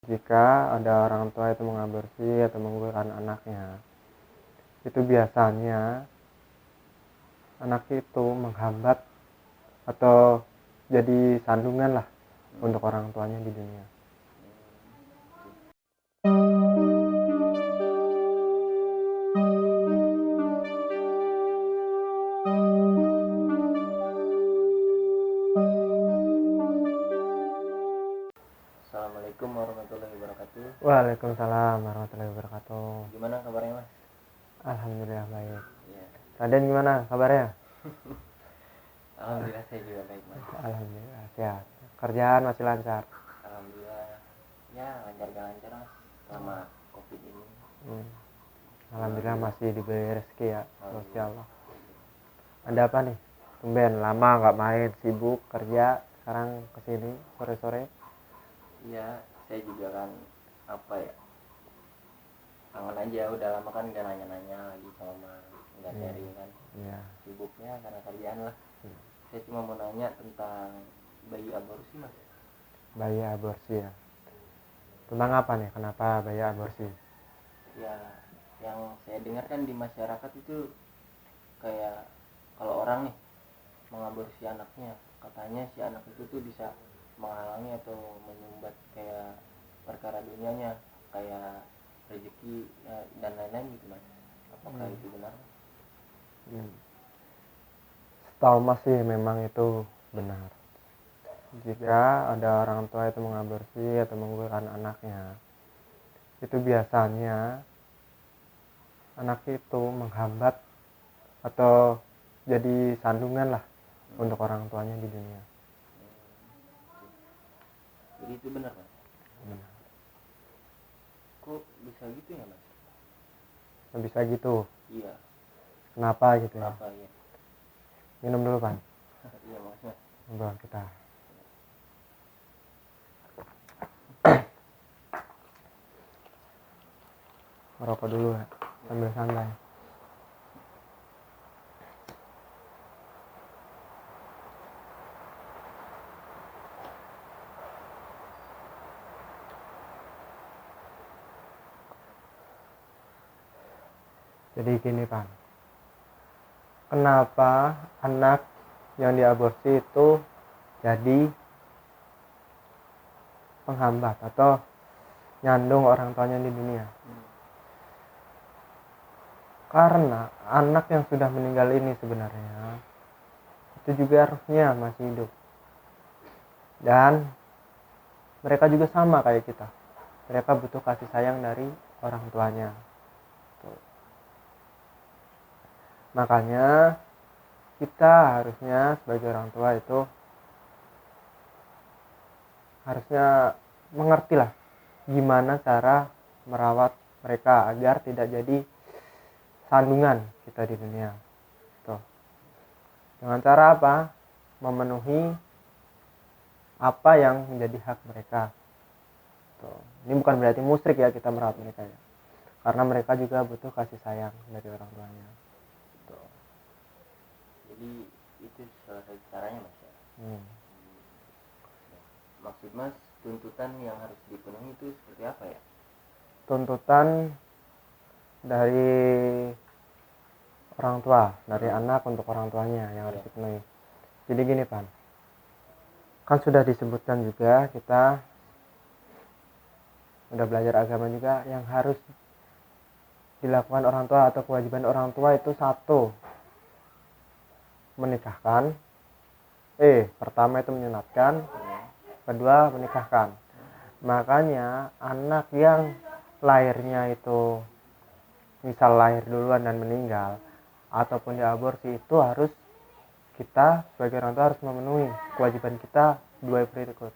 Jika ada orang tua itu mengaborsi atau menggugurkan anaknya, itu biasanya anak itu menghambat atau jadi sandungan lah untuk orang tuanya di dunia. Assalamualaikum warahmatullahi wabarakatuh. Waalaikumsalam warahmatullahi wabarakatuh. Gimana kabarnya, Mas? Alhamdulillah baik. Ya, Raden gimana kabarnya? alhamdulillah saya juga baik, Mas. Alhamdulillah sehat. Kerjaan masih lancar. Alhamdulillah, ya lancar gak lancar, Mas, selama COVID ini. Alhamdulillah masih diberi rezeki ya. Masya Allah. Ada apa nih? Tumben lama nggak main, sibuk kerja. Sekarang kesini sore-sore. Iya, saya juga kan kangen aja, udah lama kan gak nanya-nanya lagi sama Mas, nggak sharing kan. Iya. Sibuknya karena kerjaan lah. Saya cuma mau nanya tentang bayi aborsi, Mas. Bayi aborsi ya. Tentang apa nih? Kenapa bayi aborsi? Ya, yang saya dengar kan di masyarakat itu kayak kalau orang nih mengaborsi anaknya, katanya si anak itu tuh bisa menghalangi atau menyumbat kayak perkara dunianya, kayak rezeki ya, dan lain-lain gitu, Mas. Apakah itu benar? Setahu Mas sih memang itu benar. Jika ada orang tua itu mengaborsi atau menggugurkan anaknya, itu biasanya anak itu menghambat atau jadi sandungan lah untuk orang tuanya di dunia. Jadi itu benar, Mas? Benar. Kok bisa gitu ya, Mas? Nggak bisa gitu. Iya. Kenapa gitu ya? Apa ya? Minum dulu Pan. Iya, Mas. Ngobrol kita. Merokok dulu ya, sambil santai. Jadi gini Pan, kenapa anak yang diaborsi itu jadi penghambat atau nyandung orang tuanya di dunia? Karena anak yang sudah meninggal ini sebenarnya itu juga harusnya masih hidup, dan mereka juga sama kayak kita. Mereka butuh kasih sayang dari orang tuanya. Tuh. Makanya kita harusnya sebagai orang tua itu harusnya mengerti lah gimana cara merawat mereka agar tidak jadi sandungan kita di dunia. Tuh. Dengan cara apa? Memenuhi apa yang menjadi hak mereka. Tuh. Ini bukan berarti musyrik ya kita merawat mereka ya. Karena mereka juga butuh kasih sayang dari orang tuanya. Tuh. Jadi itu salah satu caranya, Mas ya. Maksud Mas, tuntutan yang harus dipenuhi itu seperti apa ya? Tuntutan dari orang tua, dari anak untuk orang tuanya yang harus dipenuhi. Jadi gini Pan, kan sudah disebutkan juga, kita udah belajar agama juga, yang harus dilakukan orang tua atau kewajiban orang tua itu satu, menikahkan. Pertama itu menyunatkan, kedua menikahkan. Makanya anak yang lahirnya itu misal lahir duluan dan meninggal ataupun diaborsi, itu harus kita sebagai orang tua harus memenuhi kewajiban kita dua berikut.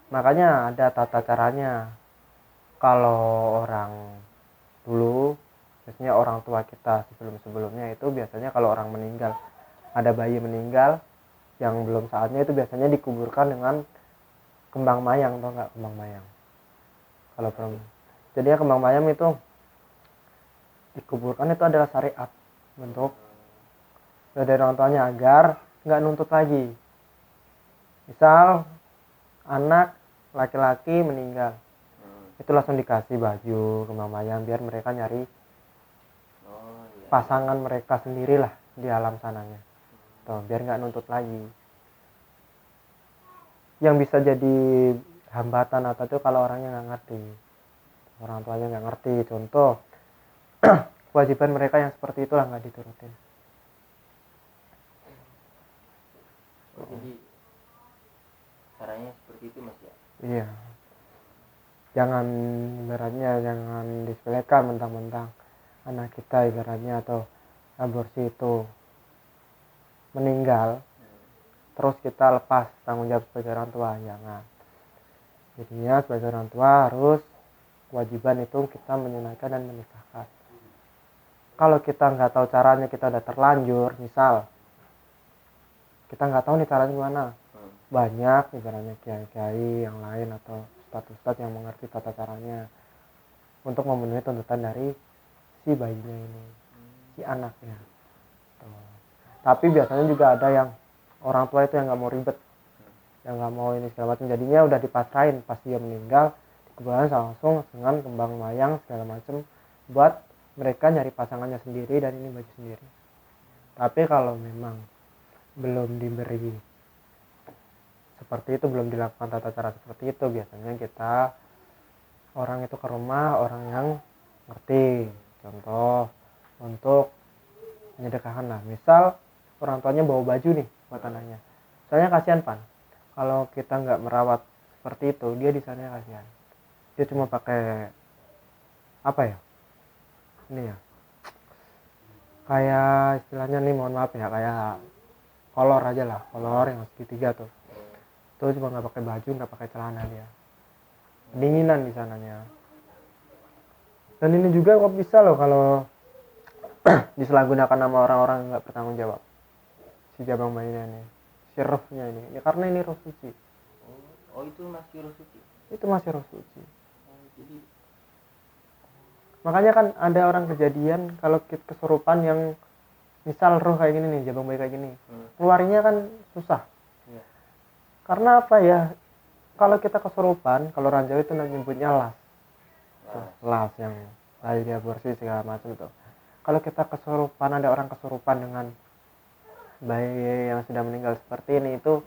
Makanya ada tata caranya. Kalau orang dulu, biasanya orang tua kita sebelumnya itu biasanya kalau orang meninggal, ada bayi meninggal yang belum saatnya, itu biasanya dikuburkan dengan kembang mayang. Tau nggak kembang mayang? Kalau jadinya kembang mayang itu dikuburkan, itu adalah syariat bentuk dari orang tuanya agar nggak nuntut lagi. Misal anak laki-laki meninggal, itu langsung dikasih baju kembang mayang biar mereka nyari Oh iya. pasangan mereka sendirilah di alam sananya. Tuh, biar nggak nuntut lagi. Yang bisa jadi hambatan atau itu kalau orangnya nggak ngerti, orang tuanya nggak ngerti, contoh kewajiban mereka yang seperti itulah nggak diturutin. Oh, jadi caranya seperti itu Mas ya. Iya, jangan ibaratnya jangan disepelekan mentang-mentang anak kita ibaratnya atau aborsi itu meninggal terus kita lepas tanggung jawab sebagai orang tua, jangan. Jadinya sebagai orang tua harus kewajiban itu kita menunaikan dan menikahkan. Kalau kita nggak tahu caranya, kita udah terlanjur, misal kita nggak tahu nih caranya gimana, banyak ibaratnya kiai-kiai yang lain atau ustadz-ustadz yang mengerti tata caranya untuk memenuhi tuntutan dari si bayinya ini, si anaknya. Tuh. Tapi biasanya juga ada yang orang tua itu yang nggak mau ribet, yang nggak mau ini segala macam, jadinya udah dipasrahin pas dia meninggal dikuburan langsung dengan kembang mayang segala macam buat mereka nyari pasangannya sendiri dan ini baju sendiri. Tapi kalau memang belum diberi seperti itu, belum dilakukan tata cara seperti itu, biasanya kita orang itu ke rumah orang yang ngerti, contoh untuk menyedekahkan lah, misal orang tuanya bawa baju nih buat anaknya, soalnya kasihan Pan kalau kita nggak merawat seperti itu, dia di sana kasihan, dia cuma pakai apa ya ini ya, kayak istilahnya nih, mohon maaf ya, kayak kolor aja lah, kolor yang segitiga tuh cuma nggak pakai baju, nggak pakai celana, dia kedinginan di sananya. Dan ini juga kok bisa loh kalau disalahgunakan sama orang-orang yang nggak bertanggung jawab, si jabang bayinya ini, si rohnya ini ya, karena ini roh suci. Oh itu masih roh suci. Itu masih roh suci. Jadi makanya kan ada orang kejadian kalau kesurupan yang misal roh kayak gini nih, jabang bayi kayak gini, keluarnya kan susah. Karena apa ya, kalau kita kesurupan, kalau orang Jawa itu nyebutnya las. Las yang lahir di aborsi segala macam tuh. Kalau kita kesurupan, ada orang kesurupan dengan bayi yang sudah meninggal seperti ini, itu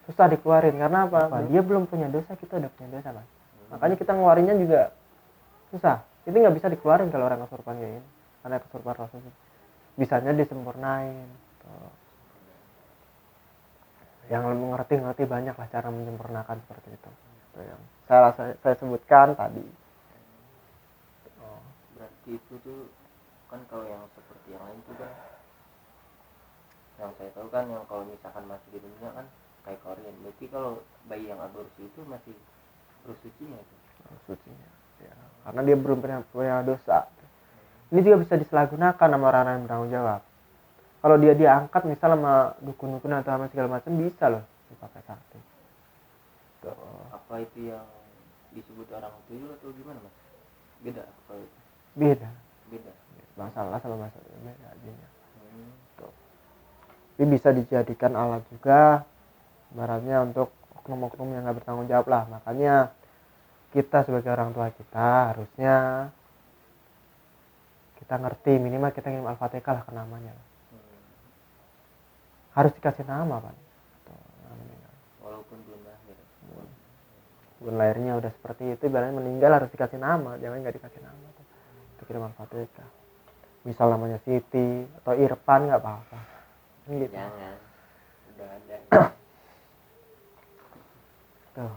susah dikeluarin. Karena apa? Dia belum punya dosa, kita udah punya dosa kan. Makanya kita ngeluarinnya juga susah. Itu nggak bisa dikeluarin kalau orang kesurupan kayak ini. Karena kesurupan roh suci. Bisanya disempurnain. Tuh. Yang mengerti banyak lah cara menyempurnakan seperti itu. Itu yang saya sebutkan tadi. Berarti itu tuh kan kalau yang seperti yang lain tuh kan, yang saya tahu kan yang kalau misalkan masih di dunia kan kayak Korean. Berarti kalau bayi yang aborsi itu masih roh sucinya itu. Roh sucinya. Ya, karena dia belum pernah punya dosa. Ini juga bisa disalahgunakan sama orang-orang yang bertanggung jawab. Kalau dia diangkat misal sama dukun-dukun atau sama segala macam, bisa loh dipakai sakti. Tuh. Apa itu yang disebut orang tuyul atau gimana Mas? Beda kalau itu? Beda. Masalah sama masalah beda aja. Tuh. Ini bisa dijadikan alat juga, ibaratnya untuk oknum-oknum yang nggak bertanggung jawab lah. Makanya kita sebagai orang tua kita harusnya kita ngerti, minimal kita ngirim Al-Fatihah lah ke namanya. Harus dikasih nama Pak. Walaupun belum lahir. Belum lahirnya udah seperti itu, ibaratnya meninggal harus dikasih nama, jangan nggak dikasih nama. Kita kirim Al-Fatihah. Misal namanya Siti atau Irfan nggak apa-apa. Gitu. Jangan. Udah ada. Tuh.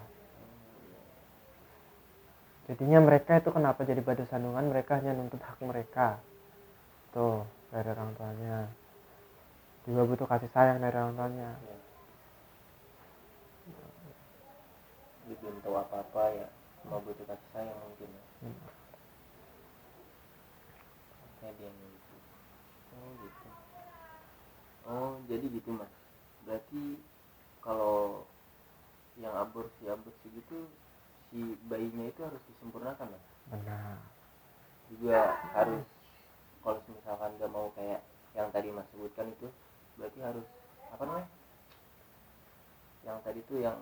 Jadinya mereka itu kenapa jadi badu sandungan, mereka hanya nuntut hak mereka. Tuh, dari orang tuanya. Juga butuh kasih sayang dari orang tuanya. Dia belum tahu apa-apa ya, cuma butuh kasih sayang mungkin ya. Kayak dia gitu. Oh gitu. Oh jadi gitu Mas. Berarti kalau yang aborsi gitu, si bayinya itu harus disempurnakan Mas? Benar. Juga harus, kalau misalkan nggak mau kayak yang tadi Mas sebutkan itu, berarti harus apa namanya? Yang tadi tuh yang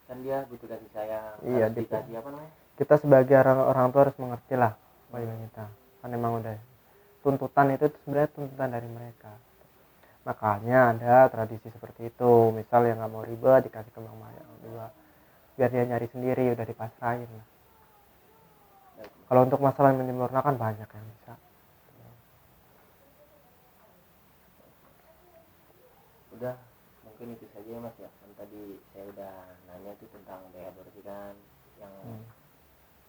kan dia butuh kasih sayang, iya, harus dikasih apa namanya? kita sebagai orang tua harus mengerti lah kewajiban kita, kan emang udah tuntutan itu sebenarnya tuntutan dari mereka. Makanya ada tradisi seperti itu, misal yang nggak mau ribet dikasih kembang mayang dua, biar dia nyari sendiri, udah dipasrahin lah. Kalau untuk masalah menyempurnakan banyak yang bisa. Udah, mungkin itu saja ya Mas ya. Kan tadi saya udah nanya tuh tentang bayi aborsi kan, yang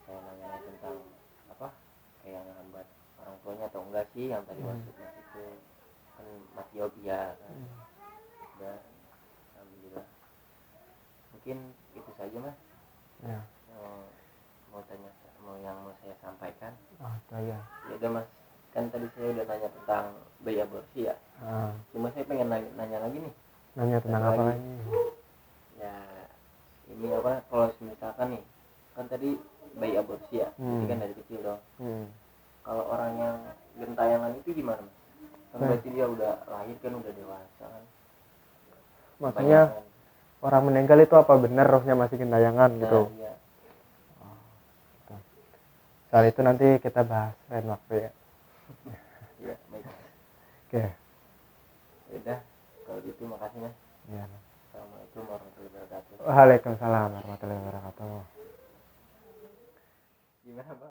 saya nanya tentang apa kayak ngehambat orang tuanya atau enggak sih, yang tadi maksud Mas itu kan Mas jawab iya kan. Udah, alhamdulillah. Mungkin itu saja Mas Ya. yang mau saya sampaikan. Ya. Ya udah Mas, kan tadi saya udah nanya tentang bayi aborsi ya. Cuma saya pengen nanya lagi nih. Nanya tentang apa lagi? Ya ini apa, kalau misalkan nih kan tadi bayi aborsi ya, jadi kan dari kecil dong. Kalau orang yang gentayangan itu gimana Mas? Kan berarti dia udah lahir kan, udah dewasa kan. Maksudnya orang meninggal itu apa benar rohnya masih gentayangan gitu? Iya. Soal itu nanti kita bahas lain waktu ya. Iya, baik. Oke. Udah, kalau gitu makasih Mas. Ya. Assalamualaikum warahmatullahi wabarakatuh. Waalaikumsalam.